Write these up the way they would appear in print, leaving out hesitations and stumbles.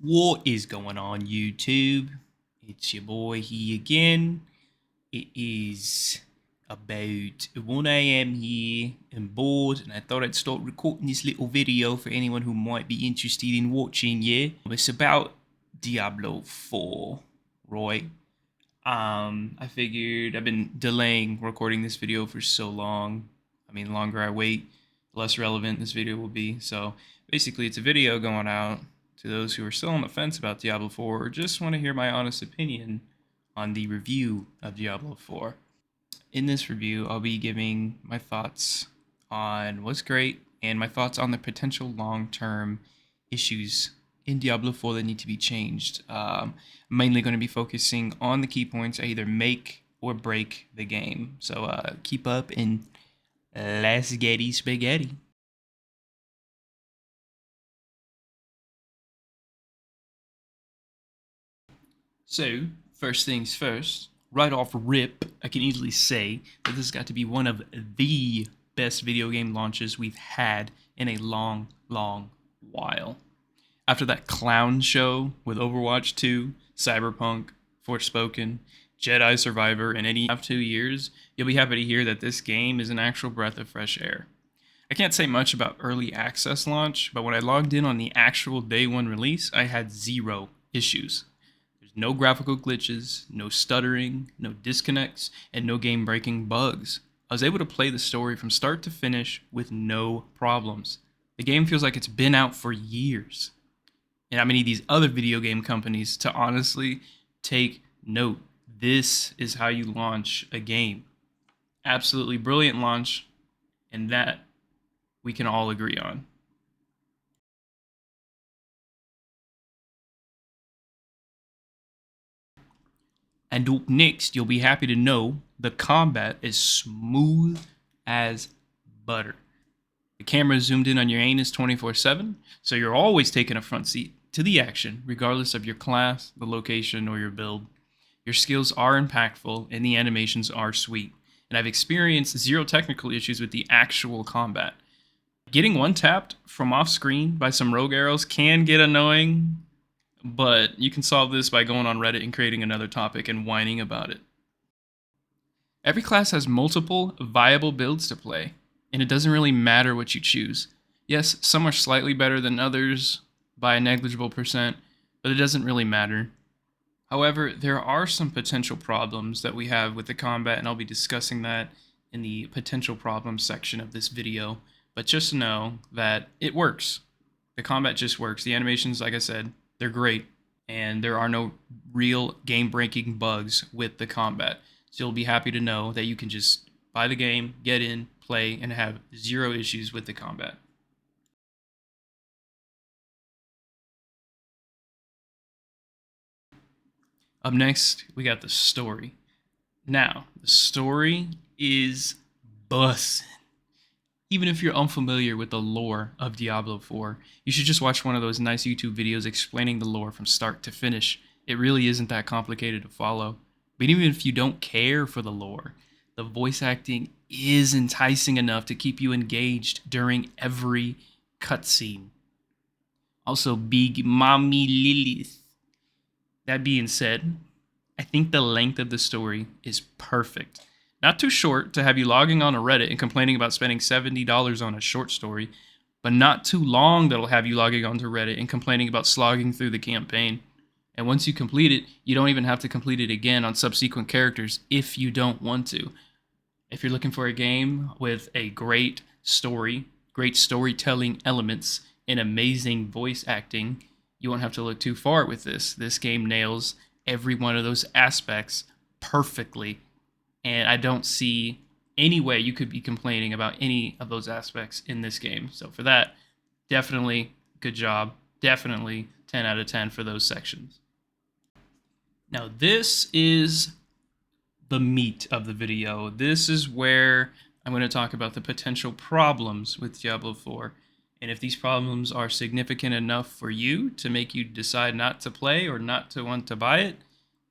What is going on, YouTube? It's your boy here again. It is about 1 a.m. here and bored, and I thought I'd start recording this little video for anyone who might be interested in watching, yeah? It's about Diablo 4, right? I figured I've been delaying recording this video for so long. I mean, the longer I wait, the less relevant this video will be. So basically, it's a video going out to those who are still on the fence about Diablo 4 or just want to hear my honest opinion on the review of Diablo 4. In this review, I'll be giving my thoughts on what's great and my thoughts on the potential long-term issues in Diablo 4 that need to be changed. I'm mainly going to be focusing on the key points that either make or break the game. So keep up and let's get spaghetti. So, first things first, right off rip, I can easily say that this has got to be one of the best video game launches we've had in a long, long while. After that clown show with Overwatch 2, Cyberpunk, Forspoken, Jedi Survivor, and any of 2 years, you'll be happy to hear that this game is an actual breath of fresh air. I can't say much about early access launch, but when I logged in on the actual day one release, I had zero issues. There's no graphical glitches, no stuttering, no disconnects, and no game breaking bugs. I was able to play the story from start to finish with no problems. The game feels like it's been out for years. And I need these other video game companies to honestly take note. This is how you launch a game. Absolutely brilliant launch, and that we can all agree on. And up next, you'll be happy to know the combat is smooth as butter. The camera is zoomed in on your anus 24/7, so you're always taking a front seat to the action, regardless of your class, the location, or your build. Your skills are impactful, and the animations are sweet. And I've experienced zero technical issues with the actual combat. Getting one tapped from off screen by some rogue arrows can get annoying, but you can solve this by going on Reddit and creating another topic and whining about it. Every class has multiple viable builds to play, and it doesn't really matter what you choose. Yes, some are slightly better than others by a negligible percent, but it doesn't really matter. However, there are some potential problems that we have with the combat, and I'll be discussing that in the potential problems section of this video. But just know that it works. The combat just works. The animations, like I said, they're great, and there are no real game-breaking bugs with the combat. So you'll be happy to know that you can just buy the game, get in, play, and have zero issues with the combat. Up next, we got the story. Now, the story is bussin'. Even if you're unfamiliar with the lore of Diablo 4, you should just watch one of those nice YouTube videos explaining the lore from start to finish. It really isn't that complicated to follow. But even if you don't care for the lore, the voice acting is enticing enough to keep you engaged during every cutscene. Also, Big Mommy Lilith. That being said, I think the length of the story is perfect. Not too short to have you logging on to Reddit and complaining about spending $70 on a short story, but not too long that'll have you logging on to Reddit and complaining about slogging through the campaign. And once you complete it, you don't even have to complete it again on subsequent characters if you don't want to. If you're looking for a game with a great story, great storytelling elements, and amazing voice acting, you won't have to look too far with this. This game nails every one of those aspects perfectly, and I don't see any way you could be complaining about any of those aspects in this game. So for that, definitely good job. Definitely 10 out of 10 for those sections. Now this is the meat of the video. This is where I'm going to talk about the potential problems with Diablo 4. And if these problems are significant enough for you to make you decide not to play or not to want to buy it,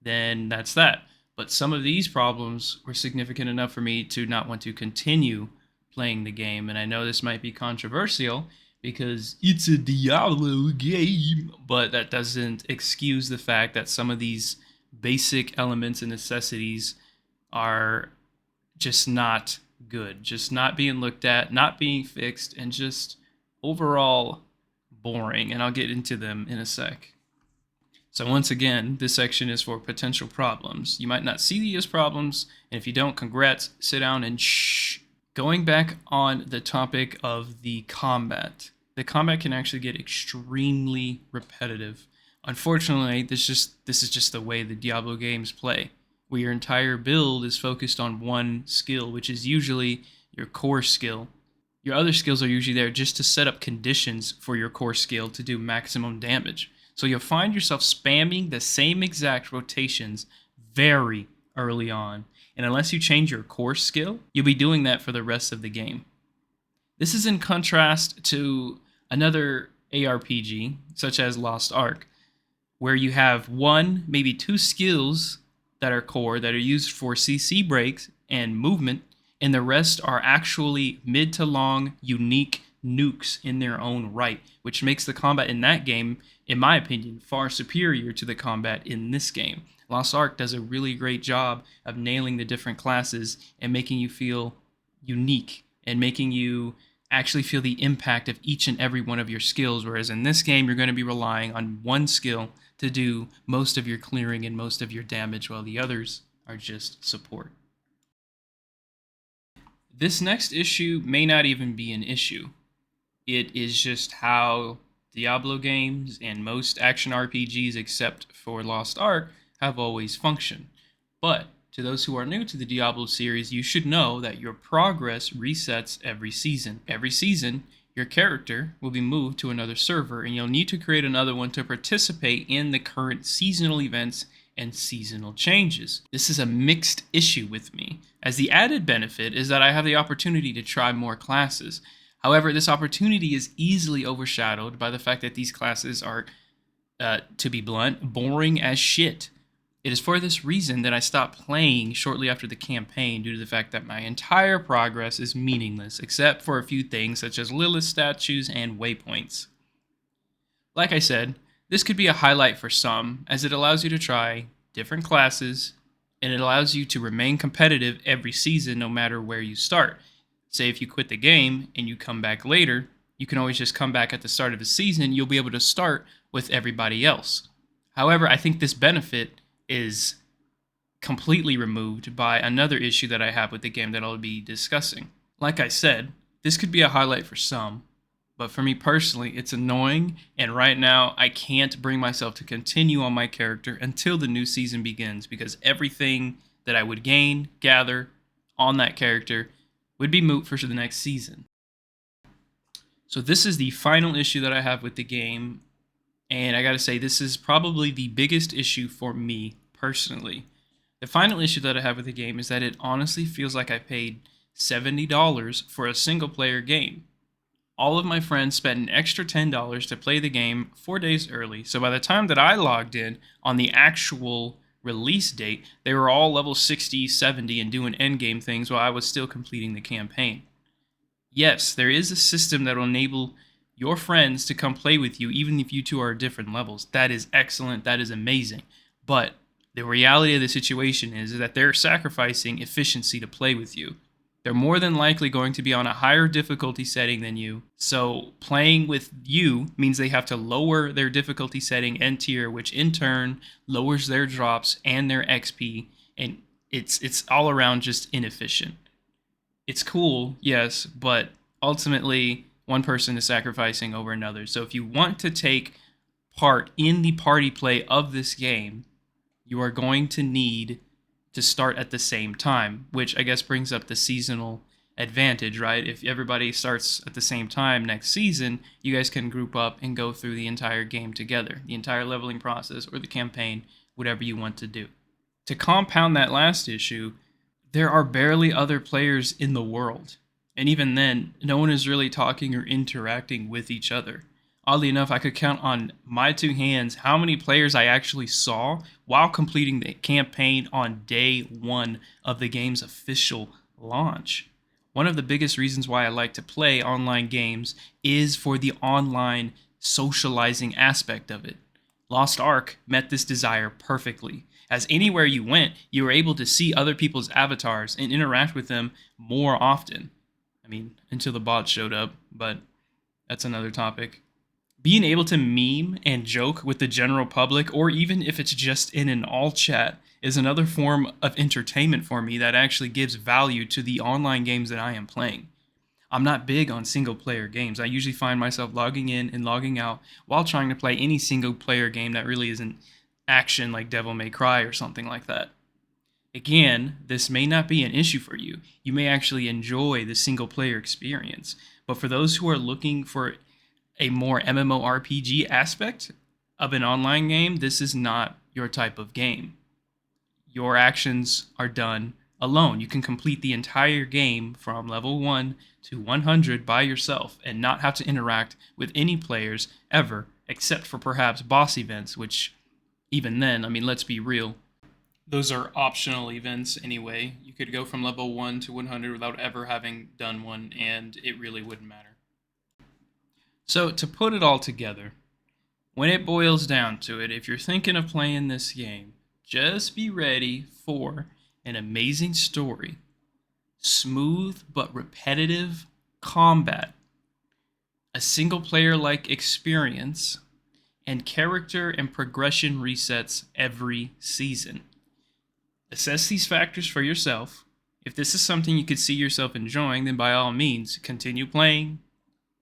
then that's that. But some of these problems were significant enough for me to not want to continue playing the game. And I know this might be controversial, because it's a Diablo game. But that doesn't excuse the fact that some of these basic elements and necessities are just not good, just not being looked at, not being fixed, and just overall boring. And I'll get into them in a sec. So once again, this section is for potential problems. You might not see these as problems, and if you don't, congrats, sit down and shh. Going back on the topic of the combat can actually get extremely repetitive. Unfortunately, this is just the way the Diablo games play, where your entire build is focused on one skill, which is usually your core skill. Your other skills are usually there just to set up conditions for your core skill to do maximum damage. So you'll find yourself spamming the same exact rotations very early on. And unless you change your core skill, you'll be doing that for the rest of the game. This is in contrast to another ARPG, such as Lost Ark, where you have one, maybe two skills that are core that are used for CC breaks and movement, and the rest are actually mid to long, unique nukes in their own right, which makes the combat in that game, in my opinion, far superior to the combat in this game. Lost Ark does a really great job of nailing the different classes and making you feel unique and making you actually feel the impact of each and every one of your skills, whereas in this game, you're going to be relying on one skill to do most of your clearing and most of your damage, while the others are just support. This next issue may not even be an issue. It is just how Diablo games and most action RPGs, except for Lost Ark, have always functioned. But to those who are new to the Diablo series, you should know that your progress resets every season. Every season, your character will be moved to another server, and you'll need to create another one to participate in the current seasonal events and seasonal changes. This is a mixed issue with me, as the added benefit is that I have the opportunity to try more classes. However, this opportunity is easily overshadowed by the fact that these classes are, to be blunt, boring as shit. It is for this reason that I stopped playing shortly after the campaign, due to the fact that my entire progress is meaningless, except for a few things such as Lilith statues and waypoints. Like I said, this could be a highlight for some, as it allows you to try different classes, and it allows you to remain competitive every season no matter where you start. Say if you quit the game and you come back later, you can always just come back at the start of the season, you'll be able to start with everybody else. However, I think this benefit is completely removed by another issue that I have with the game that I'll be discussing. Like I said, this could be a highlight for some, but for me personally, it's annoying, and right now, I can't bring myself to continue on my character until the new season begins, because everything that I would gather on that character would be moot for the next season. So this is the final issue that I have with the game, and I gotta say, this is probably the biggest issue for me personally. The final issue that I have with the game is that it honestly feels like I paid $70 for a single player game. All of my friends spent an extra $10 to play the game 4 days early, so by the time that I logged in on the actual release date, they were all level 60, 70 and doing endgame things while I was still completing the campaign. Yes, there is a system that will enable your friends to come play with you even if you two are at different levels. That is excellent, that is amazing. But the reality of the situation is that they're sacrificing efficiency to play with you. They're more than likely going to be on a higher difficulty setting than you. So playing with you means they have to lower their difficulty setting and tier, which in turn lowers their drops and their XP, and it's all around just inefficient. It's cool, yes, but ultimately one person is sacrificing over another. So if you want to take part in the party play of this game, you are going to need to start at the same time, which I guess brings up the seasonal advantage, right? If everybody starts at the same time next season, you guys can group up and go through the entire game together, the entire leveling process or the campaign, whatever you want to do. To compound that last issue, there are barely other players in the world. And even then, no one is really talking or interacting with each other. Oddly enough, I could count on my two hands how many players I actually saw while completing the campaign on day one of the game's official launch. One of the biggest reasons why I like to play online games is for the online socializing aspect of it. Lost Ark met this desire perfectly, as anywhere you went, you were able to see other people's avatars and interact with them more often. I mean, until the bots showed up, but that's another topic. Being able to meme and joke with the general public, or even if it's just in an all chat, is another form of entertainment for me that actually gives value to the online games that I am playing. I'm not big on single player games. I usually find myself logging in and logging out while trying to play any single player game that really isn't action like Devil May Cry or something like that. Again, this may not be an issue for you. You may actually enjoy the single player experience. But for those who are looking for a more MMORPG aspect of an online game, this is not your type of game. Your actions are done alone. You can complete the entire game from level 1 to 100 by yourself and not have to interact with any players ever, except for perhaps boss events, which, even then, I mean, let's be real, those are optional events anyway. You could go from level 1 to 100 without ever having done one, and it really wouldn't matter. So, to put it all together, when it boils down to it, if you're thinking of playing this game, just be ready for an amazing story, smooth but repetitive combat, a single player like experience, and character and progression resets every season. Assess these factors for yourself. If this is something you could see yourself enjoying, then by all means, continue playing,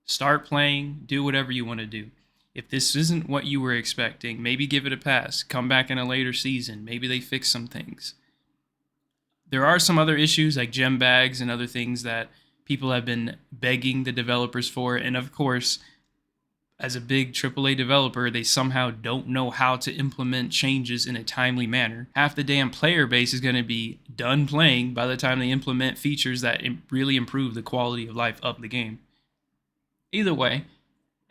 start playing, do whatever you want to do. If this isn't what you were expecting, maybe give it a pass. Come back in a later season. Maybe they fix some things. There are some other issues like gem bags and other things that people have been begging the developers for. And of course, as a big AAA developer, they somehow don't know how to implement changes in a timely manner. Half the damn player base is going to be done playing by the time they implement features that really improve the quality of life of the game. Either way,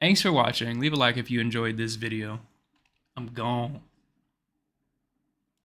thanks for watching. Leave a like if you enjoyed this video. I'm gone.